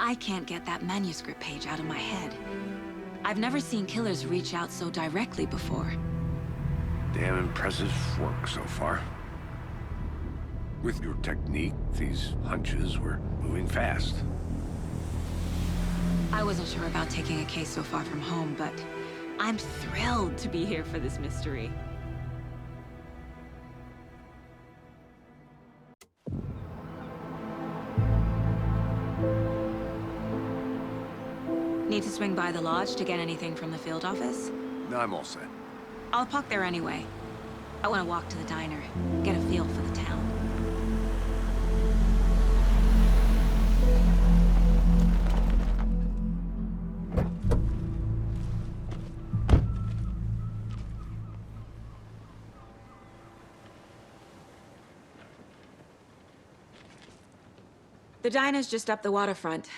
I can't get that manuscript page out of my head. I've never seen killers reach out so directly before. Damn impressive work so far. With your technique, these hunches were moving fast. I wasn't sure about taking a case so far from home, but I'm thrilled to be here for this mystery. Need to swing by the lodge to get anything from the field office? No, I'm all set. I'll park there anyway. I want to walk to the diner, get a feel for the town. The diner's just up the waterfront.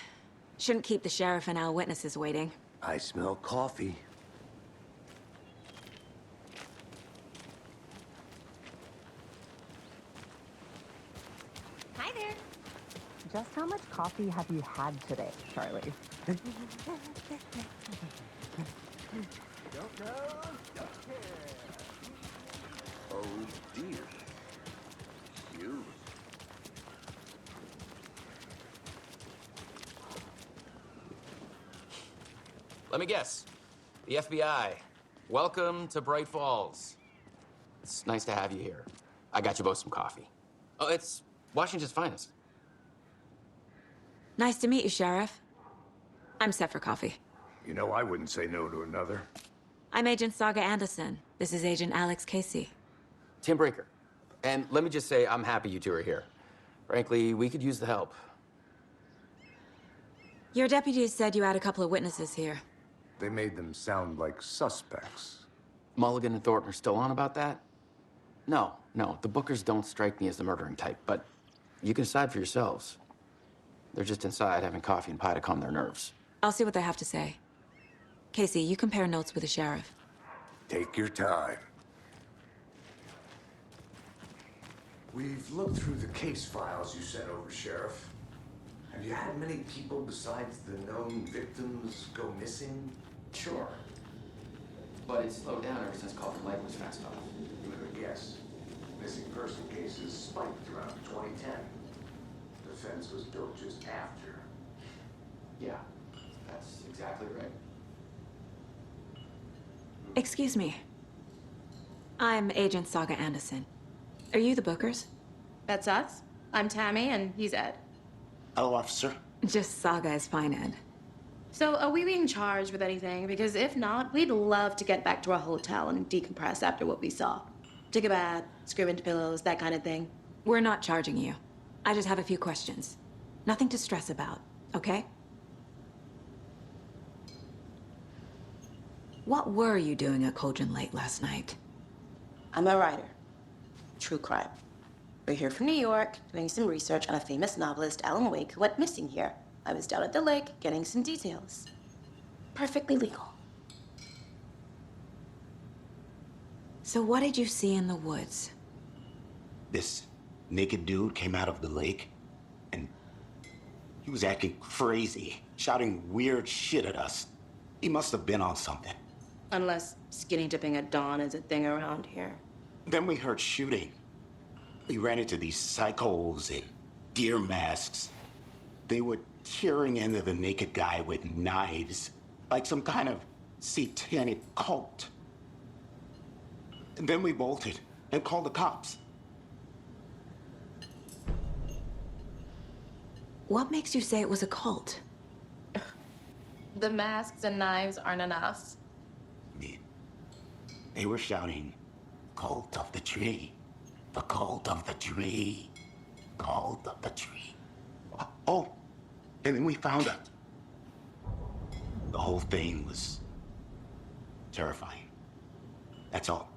Shouldn't keep the sheriff and our witnesses waiting. I smell coffee. Hi there. Just how much coffee have you had today, Charlie? Don't know, don't care. Oh dear. You. Let me guess. The FBI. Welcome to Bright Falls. It's nice to have you here. I got you both some coffee. Oh, it's Washington's finest. Nice to meet you, Sheriff. I'm set for coffee. You know, I wouldn't say no to another. I'm Agent Saga Anderson. This is Agent Alex Casey. Tim Breaker. And let me just say, I'm happy you two are here. Frankly, we could use the help. Your deputies said you had a couple of witnesses here. They made them sound like suspects. Mulligan and Thornton are still on about that? No, the Bookers don't strike me as the murdering type, but you can decide for yourselves. They're just inside having coffee and pie to calm their nerves. I'll see what they have to say. Casey, you compare notes with the sheriff. Take your time. We've looked through the case files you sent over, Sheriff. Have you had many people besides the known victims go missing? Sure. But it's slowed down ever since Call for Light was fast off. You could guess. Missing person cases spiked around 2010. The fence was built just after. Yeah, that's exactly right. Excuse me. I'm Agent Saga Anderson. Are you the Bookers? That's us. I'm Tammy, and he's Ed. Hello, officer. Just Saga is fine, Ed. So, are we being charged with anything? Because if not, we'd love to get back to our hotel and decompress after what we saw. Take a bath, scream into pillows, that kind of thing. We're not charging you. I just have a few questions. Nothing to stress about, okay? What were you doing at Cauldron Lake last night? I'm a writer. True crime. We're here from New York, doing some research on a famous novelist, Alan Wake, who went missing here. I was down at the lake, getting some details. Perfectly legal. So what did you see in the woods? This naked dude came out of the lake, and he was acting crazy, shouting weird shit at us. He must have been on something. Unless skinny dipping at dawn is a thing around here. Then we heard shooting. We ran into these psychos in deer masks. They were tearing into the naked guy with knives, like some kind of satanic cult. And then we bolted and called the cops. What makes you say it was a cult? The masks and knives aren't enough. They were shouting, "Cult of the tree, the cult of the tree, cult of the tree." Oh, and then we found out. The whole thing was terrifying. That's all.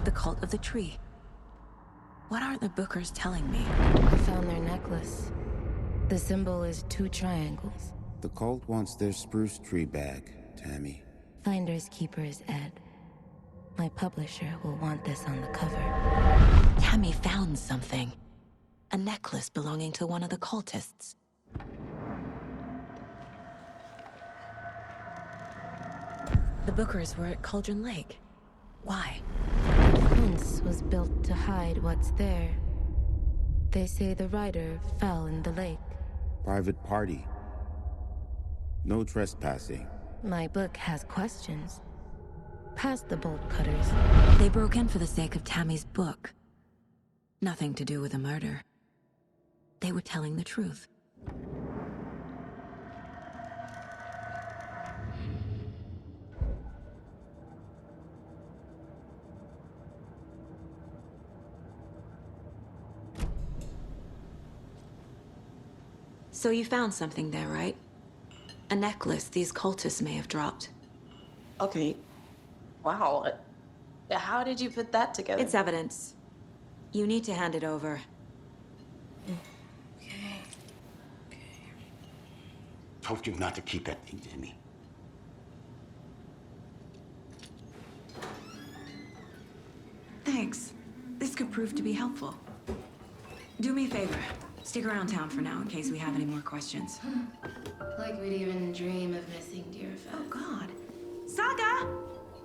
The cult of the tree. What are the Bookers telling me? I found their necklace. The symbol is 2 triangles. The cult wants their spruce tree back, Tammy. Finders keepers, Ed. My publisher will want this on the cover. Tammy found something. A necklace belonging to one of the cultists. The Bookers were at Cauldron Lake. Why? Once was built to hide what's there. They say the writer fell in the lake. Private party. No trespassing. My book has questions. Past the bolt cutters. They broke in for the sake of Tammy's book. Nothing to do with a murder. They were telling the truth. So you found something there, right? A necklace these cultists may have dropped. Okay. Wow. How did you put that together? It's evidence. You need to hand it over. Told you not to keep that thing to me. Thanks. This could prove to be helpful. Do me a favor. Stick around town for now in case we have any more questions. Like we'd even dream of missing Deerfest. Oh, God. Saga!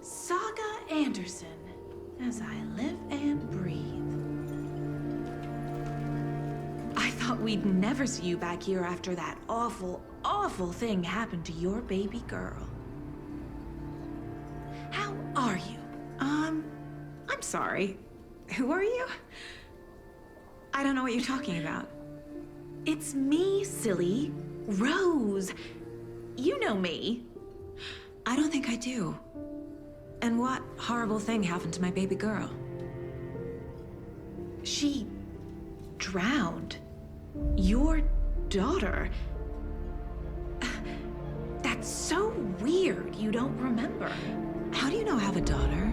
Saga Anderson. As I live and breathe. I thought we'd never see you back here after that awful, awful thing happened to your baby girl. How are you? I'm sorry. Who are you? I don't know what you're talking about. It's me, silly. Rose. You know me. I don't think I do. And what horrible thing happened to my baby girl? She drowned. Your daughter. That's so weird you don't remember. How do you know I have a daughter?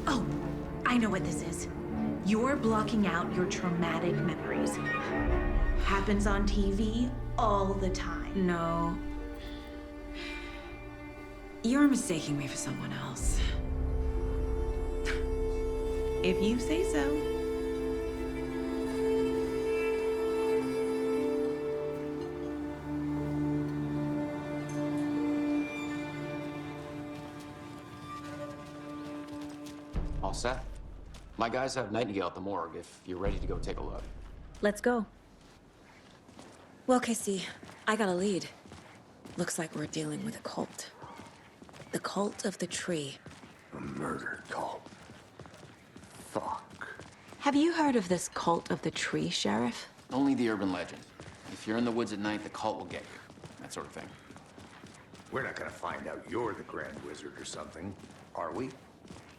Oh, I know what this is. You're blocking out your traumatic memories. Happens on TV all the time. No. You're mistaking me for someone else. If you say so. All set? My guys have Nightingale at the morgue if you're ready to go take a look. Let's go. Well, Casey, I got a lead. Looks like we're dealing with a cult. The cult of the tree. A murder cult. Fuck. Have you heard of this cult of the tree, Sheriff? Only the urban legend. If you're in the woods at night, the cult will get you. That sort of thing. We're not gonna find out you're the Grand Wizard or something, are we?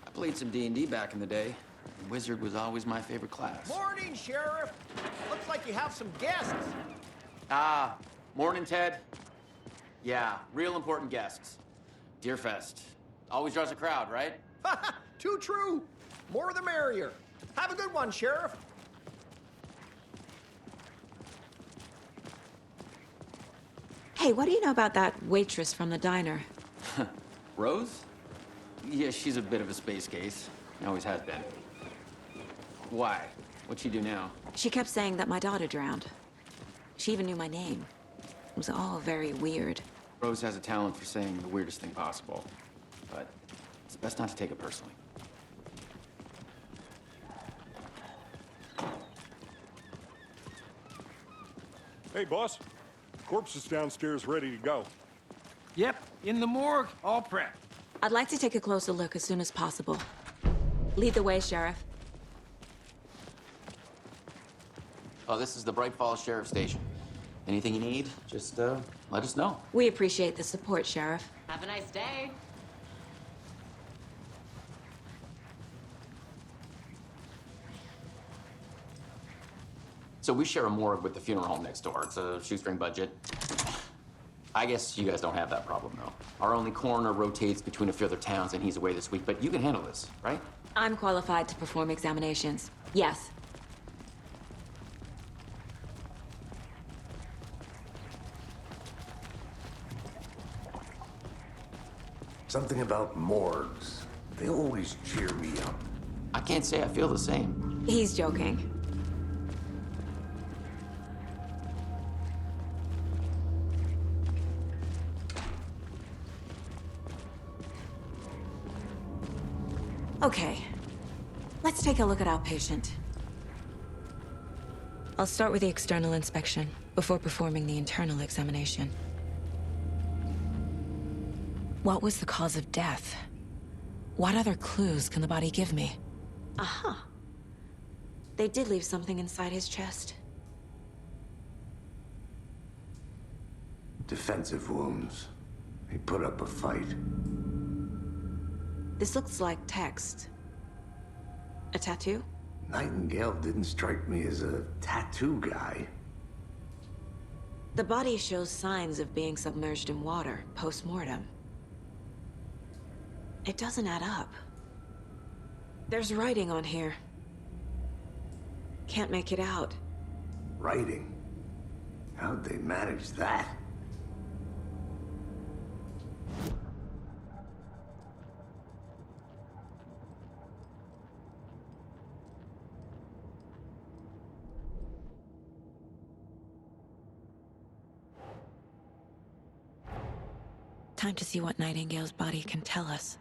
I played some D&D back in the day. Wizard was always my favorite class. Morning, Sheriff. Looks like you have some guests. Ah, morning, Ted. Yeah, real important guests. Deerfest. Always draws a crowd, right? Too true. More the merrier. Have a good one, Sheriff. Hey, what do you know about that waitress from the diner? Rose? Yeah, she's a bit of a space case. Always has been. Why? What'd she do now? She kept saying that my daughter drowned. She even knew my name. It was all very weird. Rose has a talent for saying the weirdest thing possible. But it's best not to take it personally. Hey, boss. Corpse is downstairs ready to go. Yep, in the morgue, all prepped. I'd like to take a closer look as soon as possible. Lead the way, Sheriff. Oh, this is the Bright Falls Sheriff Station. Anything you need, just let us know. We appreciate the support, Sheriff. Have a nice day. So we share a morgue with the funeral home next door. It's a shoestring budget. I guess you guys don't have that problem, though. Our only coroner rotates between a few other towns, and he's away this week, but you can handle this, right? I'm qualified to perform examinations. Yes. Something about morgues. They always cheer me up. I can't say I feel the same. He's joking. Okay, let's take a look at our patient. I'll start with the external inspection before performing the internal examination. What was the cause of death? What other clues can the body give me? Aha. They did leave something inside his chest. Defensive wounds. He put up a fight. This looks like text. A tattoo? Nightingale didn't strike me as a tattoo guy. The body shows signs of being submerged in water post-mortem. It doesn't add up. There's writing on here. Can't make it out. Writing? How'd they manage that? Time to see what Nightingale's body can tell us.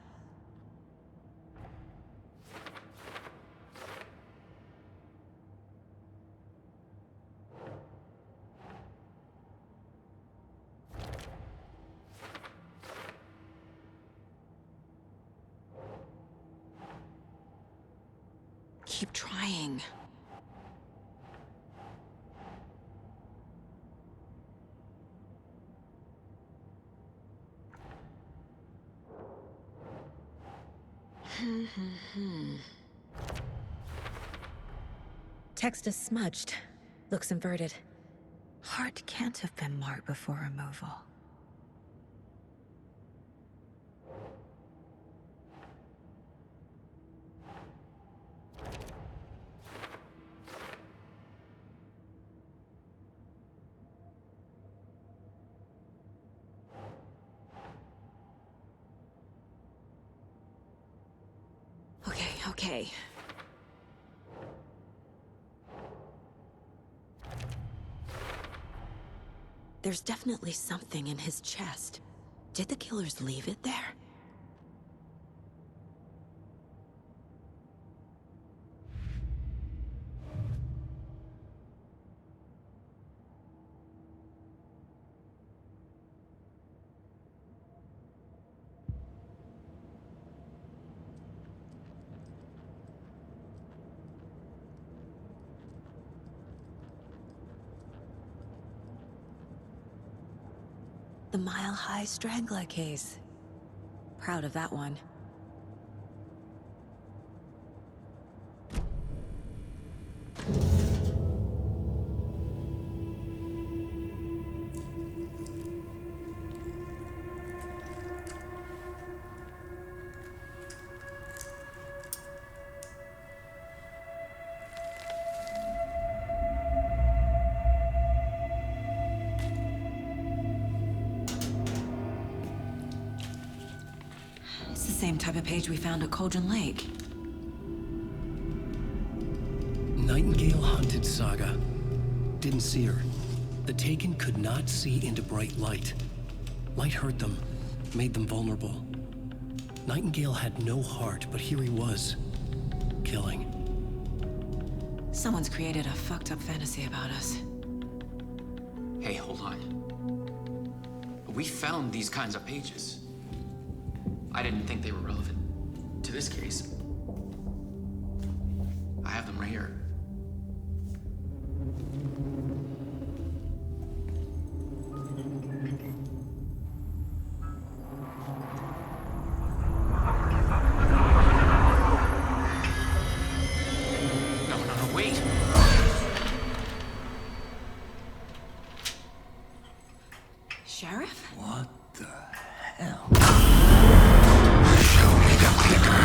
Keep trying. Text is smudged. Looks inverted. Heart can't have been marked before removal. Okay. There's definitely something in his chest. Did the killers leave it there? The Mile High Strangler case. Proud of that one. It's the same type of page we found at Cauldron Lake. Nightingale hunted Saga. Didn't see her. The Taken could not see into bright light. Light hurt them, made them vulnerable. Nightingale had no heart, but here he was, killing. Someone's created a fucked up fantasy about us. Hey, hold on. We found these kinds of pages. I didn't think they were relevant to this case. I have them right here. No, wait! Sheriff? What the hell? Show me the clicker.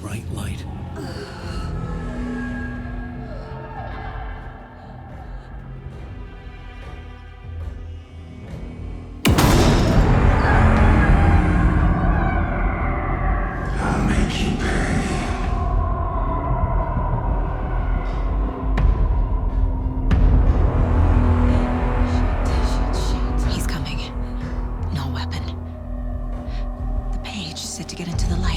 bright light. I'll make you pay. He's coming. No weapon. The page said to get into the light.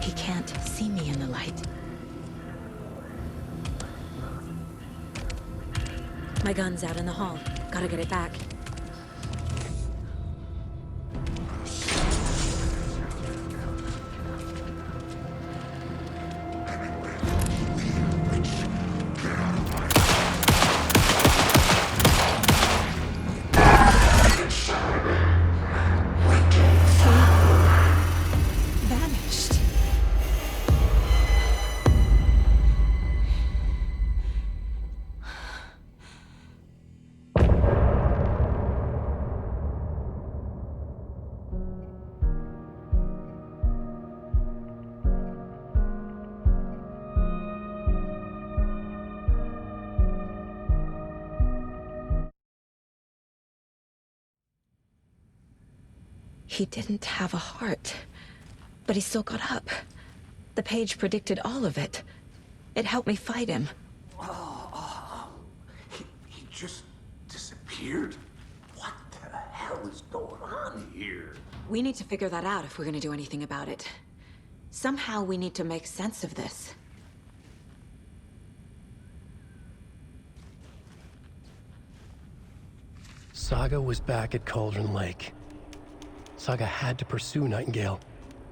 He can't see me in the light. My gun's out in the hall. Gotta get it back. Vanished. He didn't have a heart, but he still got up. The page predicted all of it. It helped me fight him. He just disappeared? What the hell is going on here? We need to figure that out if we're gonna do anything about it. Somehow we need to make sense of this. Saga was back at Cauldron Lake. Saga had to pursue Nightingale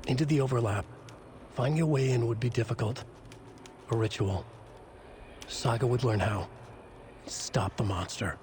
into the overlap. Finding a way in would be difficult. A ritual. Saga would learn how. Stop the monster.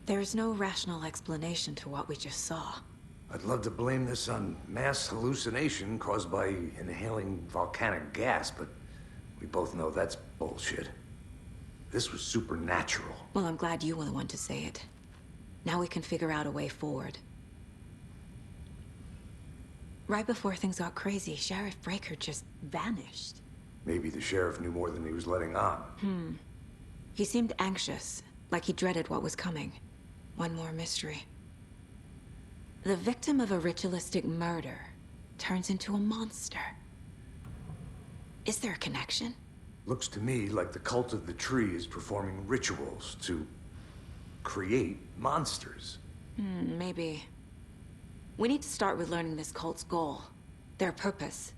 There's no rational explanation to what we just saw. I'd love to blame this on mass hallucination caused by inhaling volcanic gas, but we both know that's bullshit. This was supernatural. Well, I'm glad you were the one to say it. Now we can figure out a way forward. Right before things got crazy, Sheriff Breaker just vanished. Maybe the sheriff knew more than he was letting on. He seemed anxious, like he dreaded what was coming. One more mystery. The victim of a ritualistic murder turns into a monster. Is there a connection? Looks to me like the cult of the tree is performing rituals to create monsters. Maybe. We need to start with learning this cult's goal, their purpose.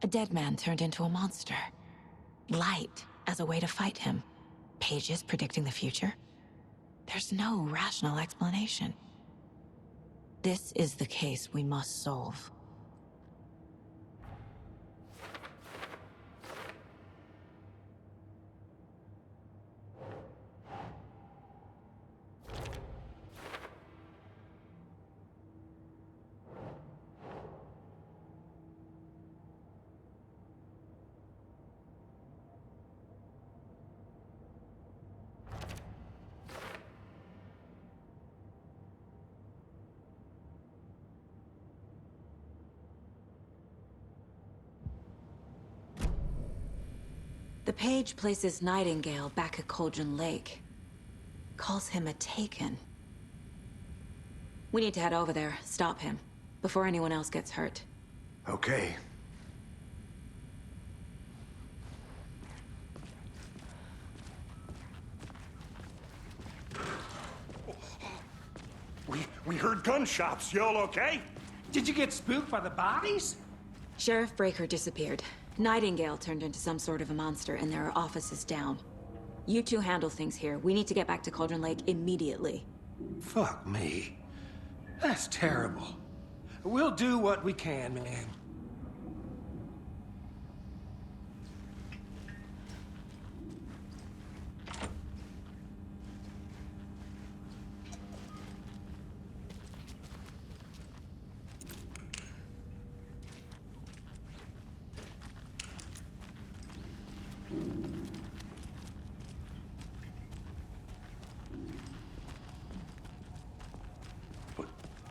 A dead man turned into a monster. Light as a way to fight him. Pages predicting the future. There's no rational explanation. This is the case we must solve. The page places Nightingale back at Cauldron Lake. Calls him a Taken. We need to head over there, stop him, before anyone else gets hurt. Okay. We heard gunshots. Y'all okay? Did you get spooked by the bodies? Sheriff Breaker disappeared. Nightingale turned into some sort of a monster, and there are offices down. You two handle things here. We need to get back to Cauldron Lake immediately. Fuck me. That's terrible. We'll do what we can, man.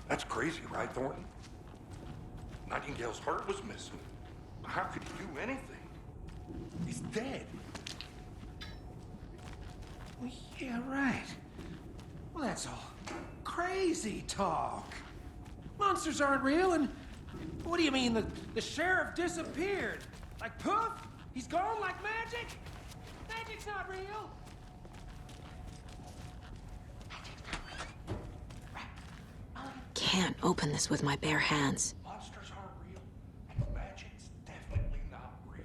That's crazy, right, Thornton? Nightingale's heart was missing. How could he do anything? He's dead. Well, yeah, right. Well, that's all crazy talk. Monsters aren't real, and what do you mean the sheriff disappeared? Like poof? He's gone like magic? Magic's not real. Can't open this with my bare hands. Monsters aren't real, and magic's definitely not real.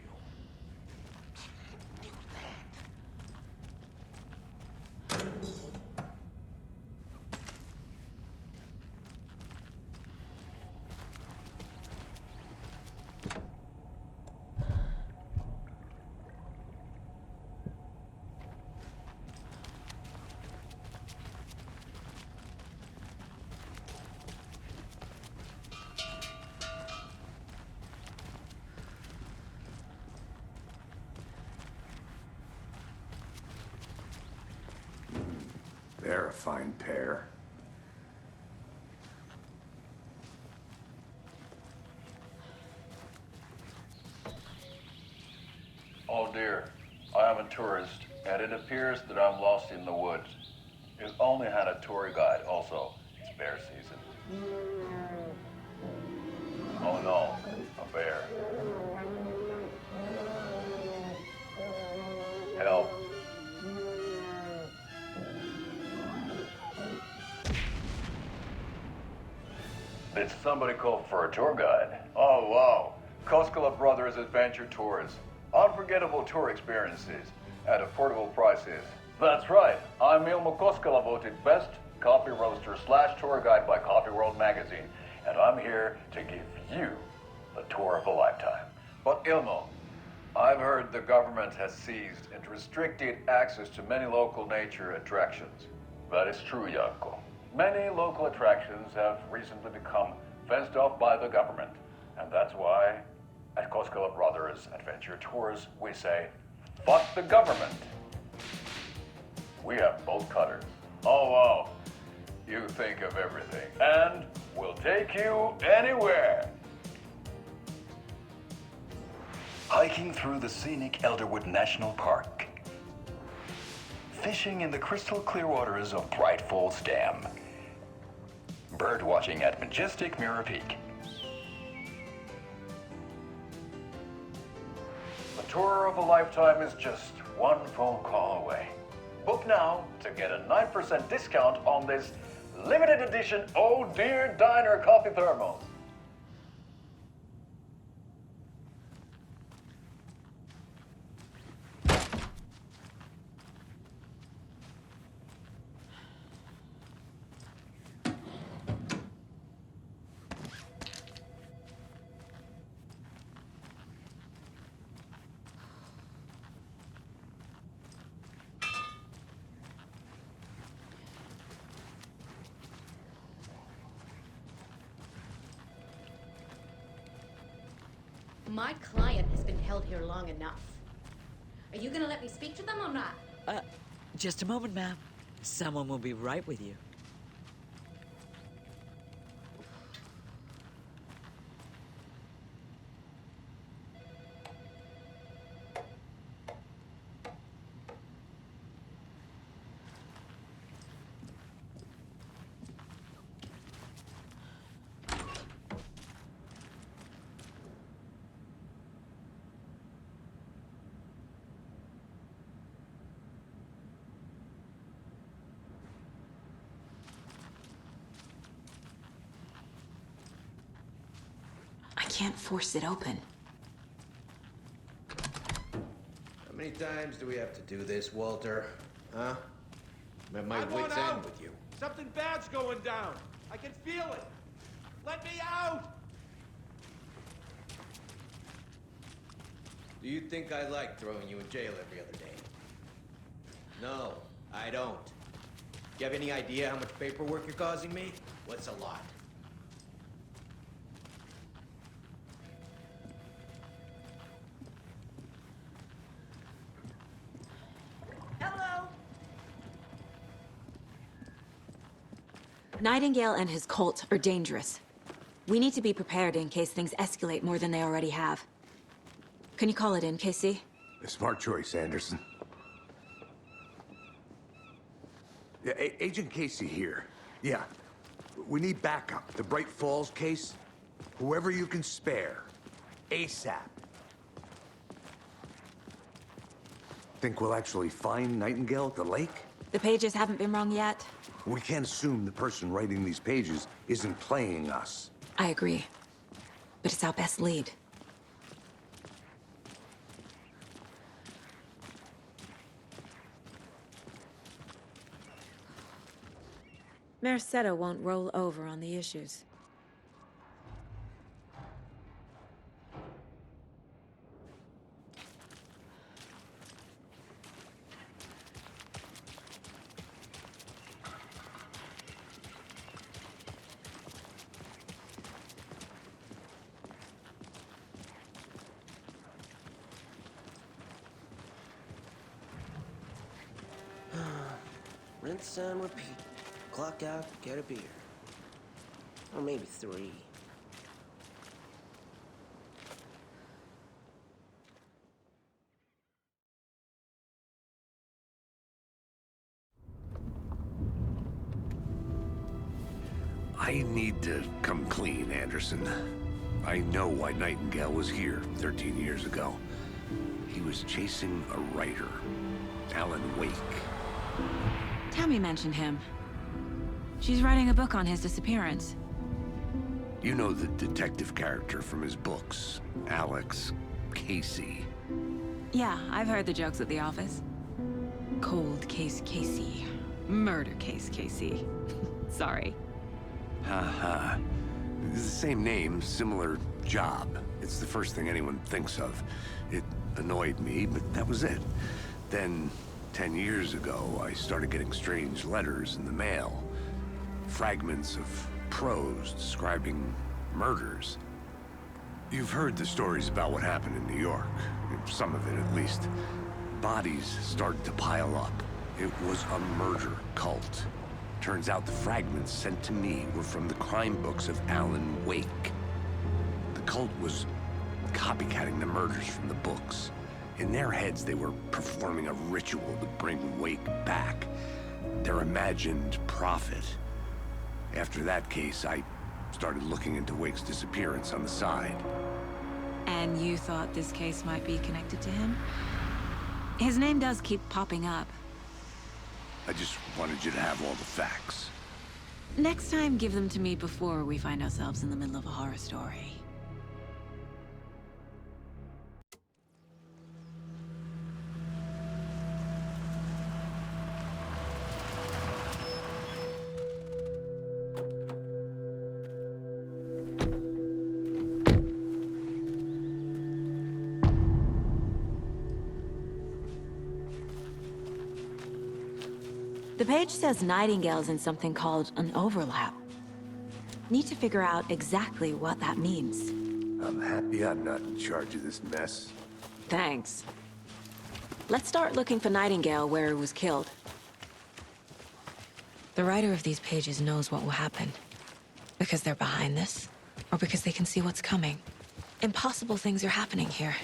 They're a fine pair. Oh dear, I am a tourist, and it appears that I'm lost in the woods. You only had a tour guide also. It's bear season. Oh no, a bear. Help. Did somebody call for a tour guide? Oh wow, Koskela Brothers Adventure Tours. Unforgettable tour experiences at affordable prices. That's right, I'm Ilmo Koskela, voted best coffee roaster / tour guide by Coffee World magazine, and I'm here to give you the tour of a lifetime. But Ilmo, I've heard the government has seized and restricted access to many local nature attractions. That is true, Jaakko. Many local attractions have recently become fenced off by the government, and that's why at Koskela Brothers Adventure Tours we say, fuck the government. We have bolt cutters. Oh wow, you think of everything, and we'll take you anywhere. Hiking through the scenic Elderwood National Park. Fishing in the crystal clear waters of Bright Falls Dam. Bird watching at majestic Mirror Peak. The tour of a lifetime is just one phone call away. Book now to get a 9% discount on this limited edition Oh Dear Diner coffee thermos. My client has been held here long enough. Are you gonna let me speak to them or not? Just a moment, ma'am. Someone will be right with you. can't force it open. How many times do we have to do this, Walter? Huh? I'm at my I want wit's end out! with you. Something bad's going down. I can feel it. Let me out! Do you think I like throwing you in jail every other day? No, I don't. Do you have any idea how much paperwork you're causing me? What's a lot? Hello. Nightingale and his cult are dangerous. We need to be prepared in case things escalate more than they already have. Can you call it in, Casey? A smart choice, Anderson. Yeah, Agent Casey here. Yeah. We need backup. The Bright Falls case. Whoever you can spare. ASAP. Think we'll actually find Nightingale at the lake? The pages haven't been wrong yet. We can't assume the person writing these pages isn't playing us. I agree. But it's our best lead. Merced won't roll over on the issues. Rinse and repeat. Clock out, get a beer. Or maybe 3. I need to come clean, Anderson. I know why Nightingale was here 13 years ago. He was chasing a writer, Alan Wake. Tammy mentioned him. She's writing a book on his disappearance. You know the detective character from his books, Alex Casey. Yeah, I've heard the jokes at the office. Cold case Casey. Murder case Casey. Sorry. Ha. It's the same name, similar job. It's the first thing anyone thinks of. It annoyed me, but that was it. Then, 10 years ago, I started getting strange letters in the mail. Fragments of prose describing murders. You've heard the stories about what happened in New York. Some of it, at least. Bodies started to pile up. It was a murder cult. Turns out the fragments sent to me were from the crime books of Alan Wake. The cult was copycatting the murders from the books. In their heads, they were performing a ritual to bring Wake back. Their imagined prophet. After that case, I started looking into Wake's disappearance on the side. And you thought this case might be connected to him? His name does keep popping up. I just wanted you to have all the facts. Next time, give them to me before we find ourselves in the middle of a horror story. The page says Nightingale's in something called an overlap. Need to figure out exactly what that means. I'm happy I'm not in charge of this mess. Thanks. Let's start looking for Nightingale where he was killed. The writer of these pages knows what will happen. Because they're behind this, or because they can see what's coming. Impossible things are happening here.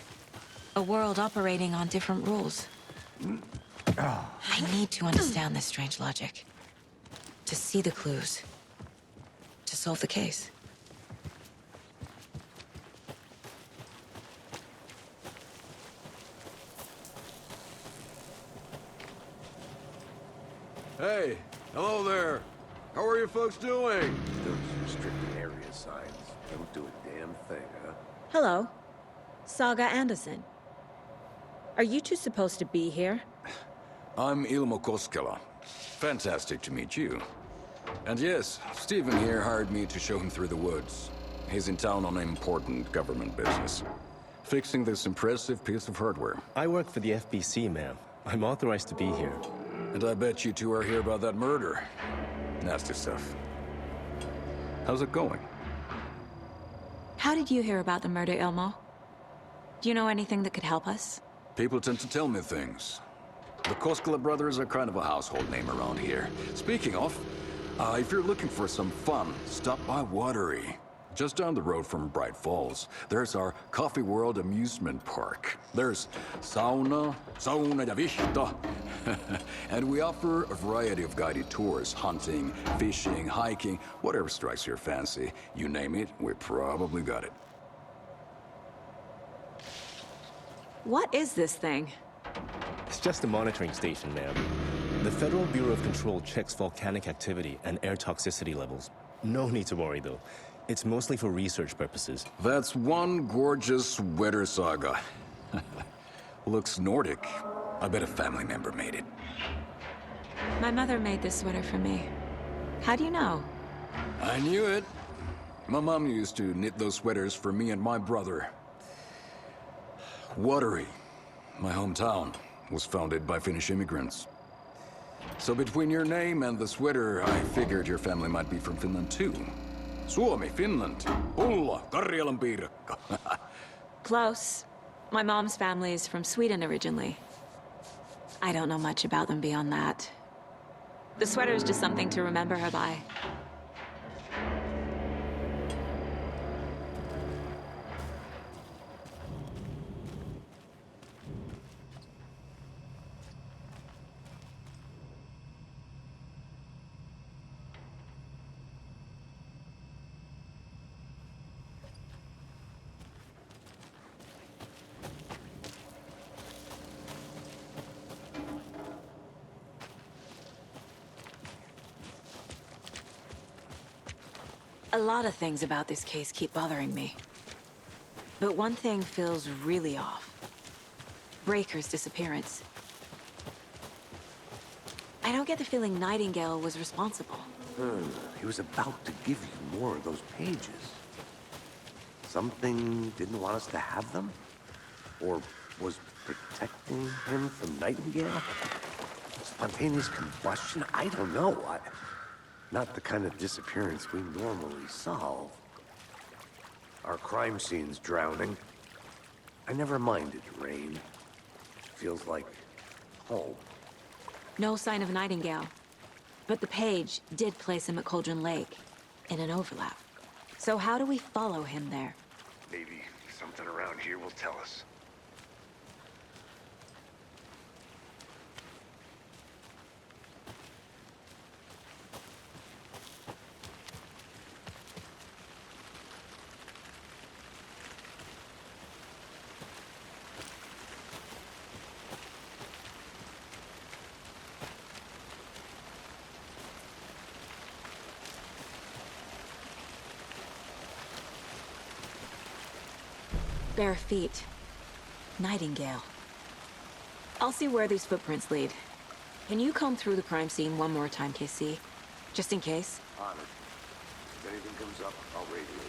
A world operating on different rules. I need to understand this strange logic. To see the clues. To solve the case. Hey, hello there. How are you folks doing? Those restricted area signs. Don't do a damn thing, huh? Hello. Saga Anderson. Are you two supposed to be here? I'm Ilmo Koskela. Fantastic to meet you. And yes, Stephen here hired me to show him through the woods. He's in town on important government business. Fixing this impressive piece of hardware. I work for the FBC, ma'am. I'm authorized to be here. And I bet you two are here about that murder. Nasty stuff. How's it going? How did you hear about the murder, Ilmo? Do you know anything that could help us? People tend to tell me things. The Koskela brothers are kind of a household name around here. Speaking of, if you're looking for some fun, stop by Watery. Just down the road from Bright Falls, there's our Coffee World amusement park. There's sauna ja vihta. And we offer a variety of guided tours, hunting, fishing, hiking, whatever strikes your fancy. You name it, we probably got it. What is this thing? It's just a monitoring station, ma'am. The Federal Bureau of Control checks volcanic activity and air toxicity levels. No need to worry, though. It's mostly for research purposes. That's one gorgeous sweater, Saga. Looks Nordic. I bet a family member made it. My mother made this sweater for me. How do you know? I knew it. My mom used to knit those sweaters for me and my brother. Watery, my hometown, was founded by Finnish immigrants. So between your name and the sweater, I figured your family might be from Finland too. Suomi, Finland, Pulla, Karjalan piirakka. Close. My mom's family is from Sweden originally. I don't know much about them beyond that. The sweater is just something to remember her by. A lot of things about this case keep bothering me. But one thing feels really off. Breaker's disappearance. I don't get the feeling Nightingale was responsible. He was about to give you more of those pages. Something didn't want us to have them? Or was protecting him from Nightingale? Spontaneous combustion? I don't know. Not the kind of disappearance we normally solve. Our crime scene's drowning. I never minded rain. Feels like home. No sign of Nightingale. But the page did place him at Cauldron Lake, in an overlap. So how do we follow him there? Maybe something around here will tell us. Bare feet. Nightingale. I'll see where these footprints lead. Can you comb through the crime scene one more time, KC? Just in case? Honored. If anything comes up, I'll radio you.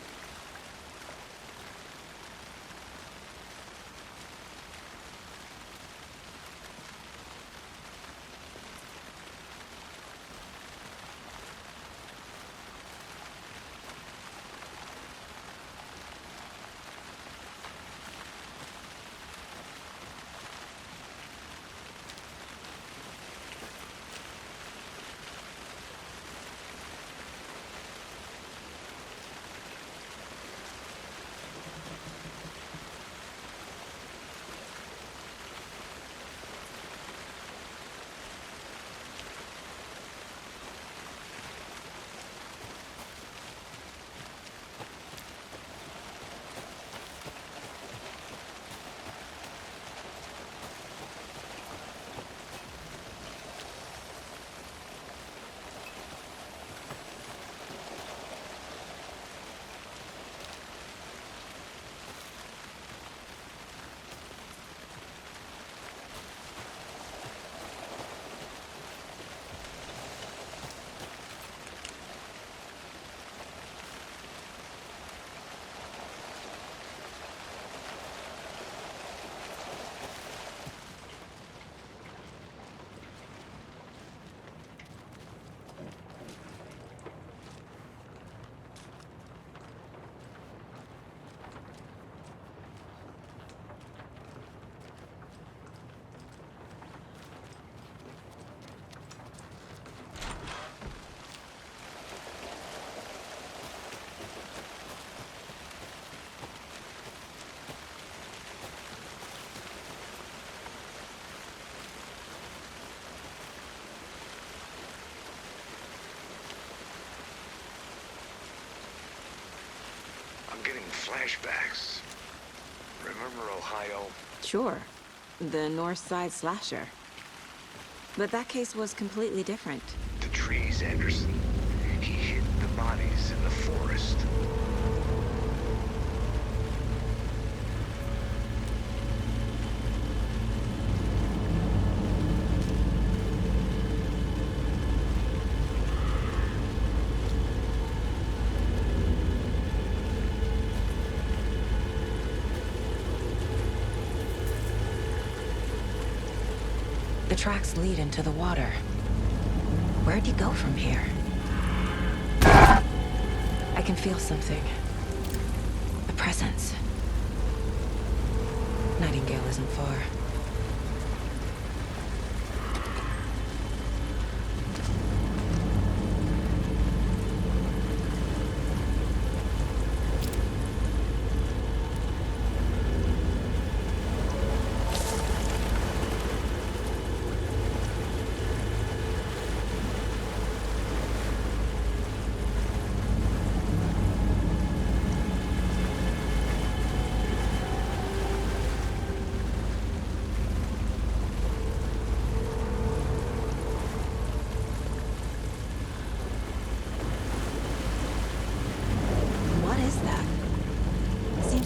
flashbacks. Remember Ohio? Sure. The North Side slasher. But that case was completely different. The trees, Anderson. He hid the bodies in the forest. The tracks lead into the water. Where'd you go from here? I can feel something. A presence. Nightingale isn't far.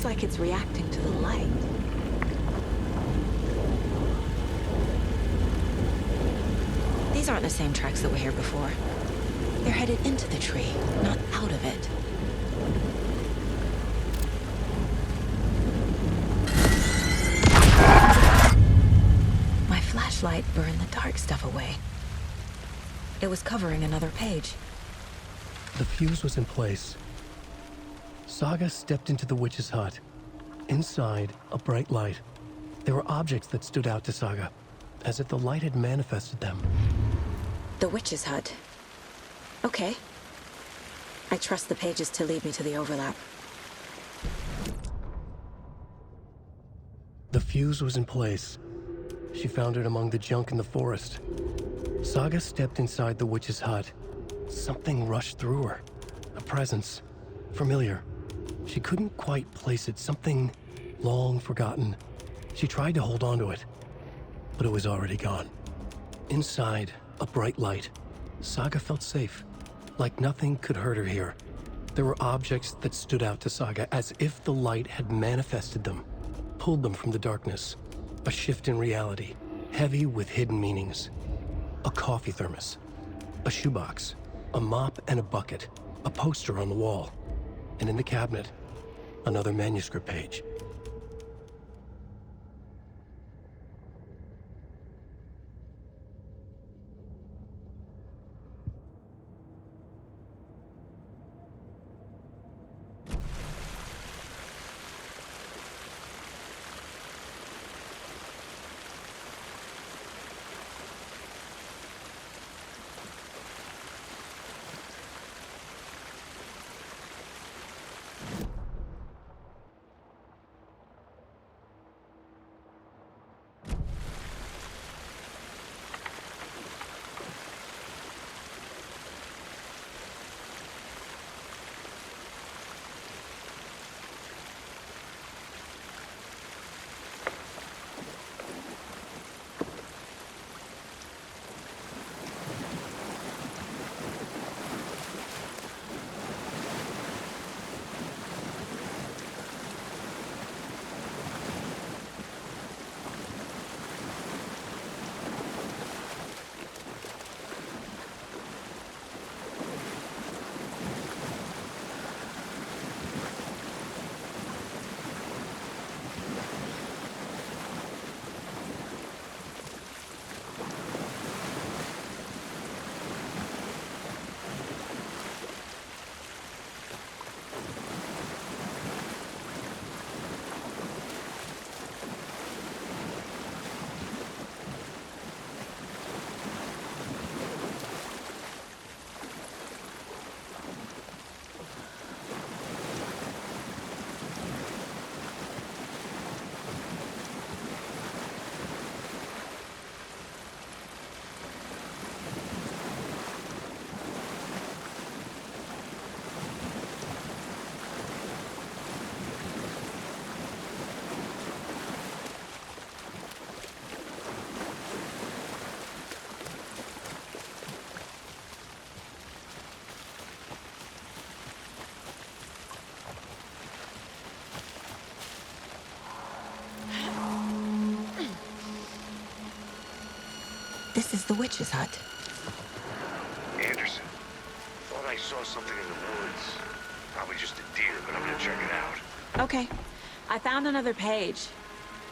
Like it's reacting to the light. These aren't the same tracks that were here before. They're headed into the tree, not out of it. My flashlight burned the dark stuff away. It was covering another page. The fuse was in place. Saga stepped into the witch's hut. Inside, a bright light. There were objects that stood out to Saga, as if the light had manifested them. The witch's hut. Okay. I trust the pages to lead me to the overlap. The fuse was in place. She found it among the junk in the forest. Saga stepped inside the witch's hut. Something rushed through her. A presence. Familiar. She couldn't quite place it. Something long forgotten. She tried to hold on to it, but it was already gone. Inside, a bright light. Saga felt safe, like nothing could hurt her here. There were objects that stood out to Saga as if the light had manifested them, pulled them from the darkness. A shift in reality, heavy with hidden meanings. A coffee thermos, a shoebox, a mop and a bucket, a poster on the wall. And in the cabinet, another manuscript page. This is the witch's hut. Anderson, thought I saw something in the woods. Probably just a deer, but I'm gonna check it out. Okay. I found another page.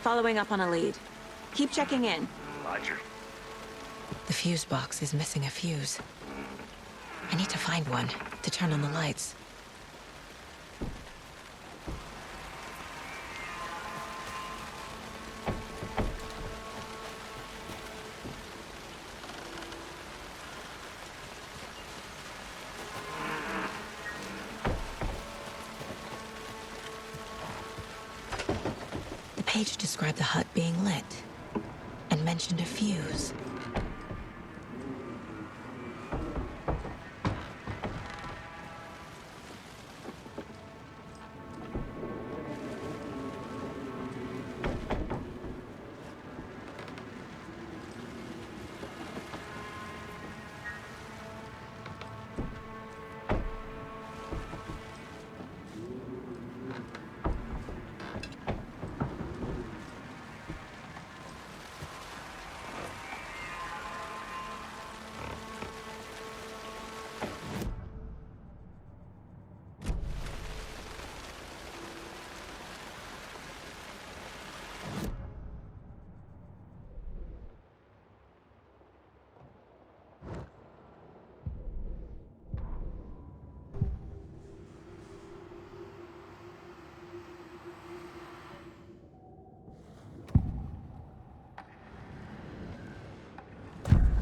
Following up on a lead. Keep checking in. Roger. The fuse box is missing a fuse. I need to find one to turn on the lights. The page described the hut being lit and mentioned a fuse.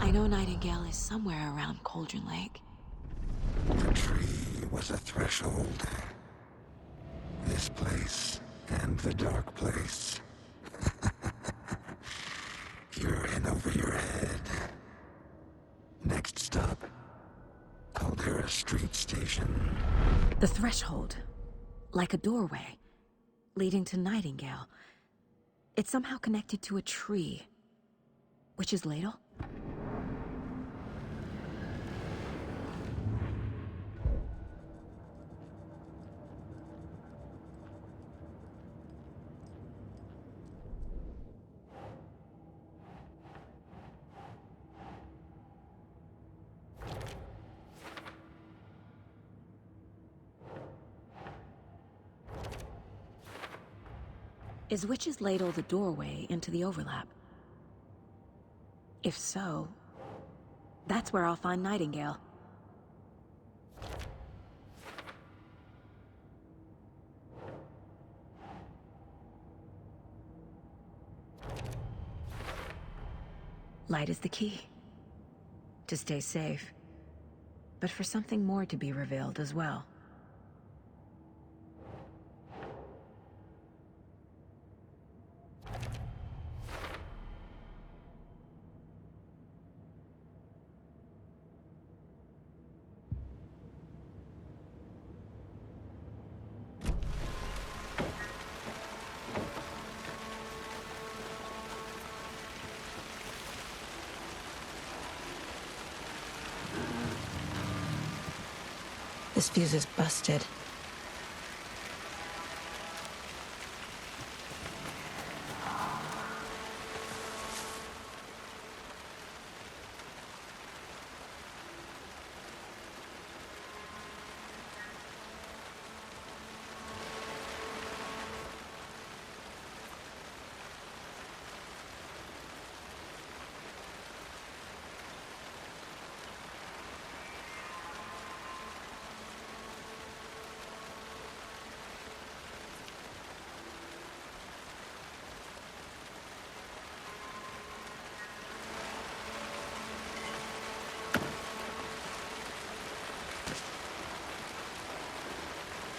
I know Nightingale is somewhere around Cauldron Lake. The tree was a threshold. This place and the dark place. You're in over your head. Next stop, Caldera Street Station. The threshold. Like a doorway. Leading to Nightingale. It's somehow connected to a tree. Witch's ladle? Is Witch's ladle the doorway into the overlap? If so, that's where I'll find Nightingale. Light is the key. To stay safe. But for something more to be revealed as well. This fuse is busted.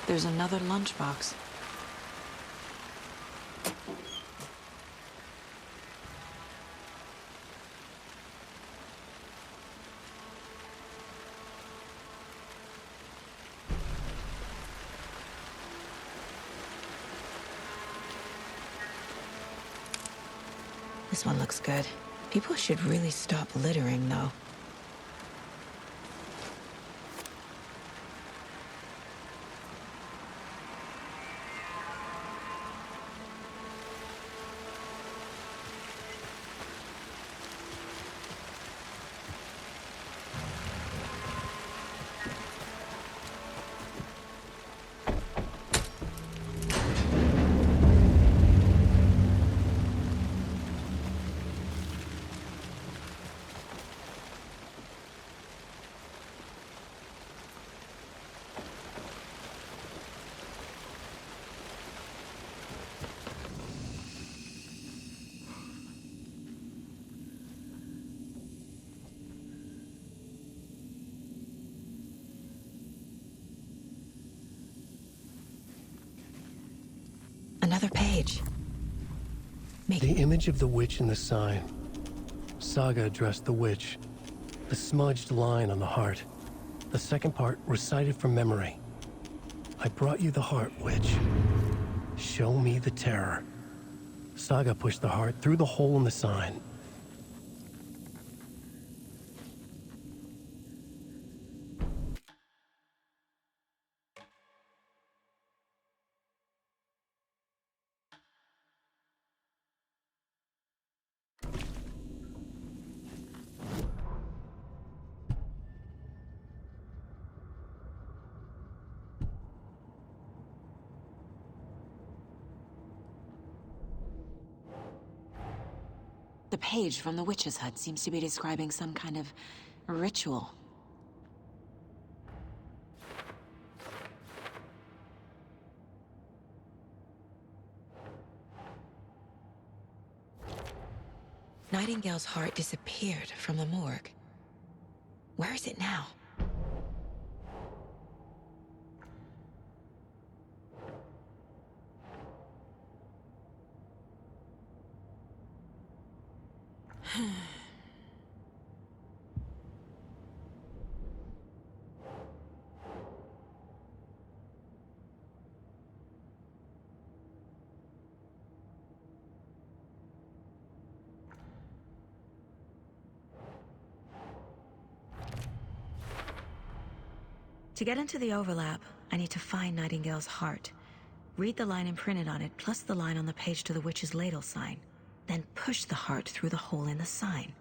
There's another lunchbox. This one looks good. People should really stop littering, though. Another page. The image of the witch in the sign. Saga addressed the witch. The smudged line on the heart. The second part recited from memory. I brought you the heart, witch. Show me the terror. Saga pushed the heart through the hole in the sign. The page from the witch's hut seems to be describing some kind of ritual. Nightingale's heart disappeared from the morgue. Where is it now? To get into the overlap, I need to find Nightingale's heart. Read the line imprinted on it, plus the line on the page to the witch's ladle sign. Then push the heart through the hole in the sign.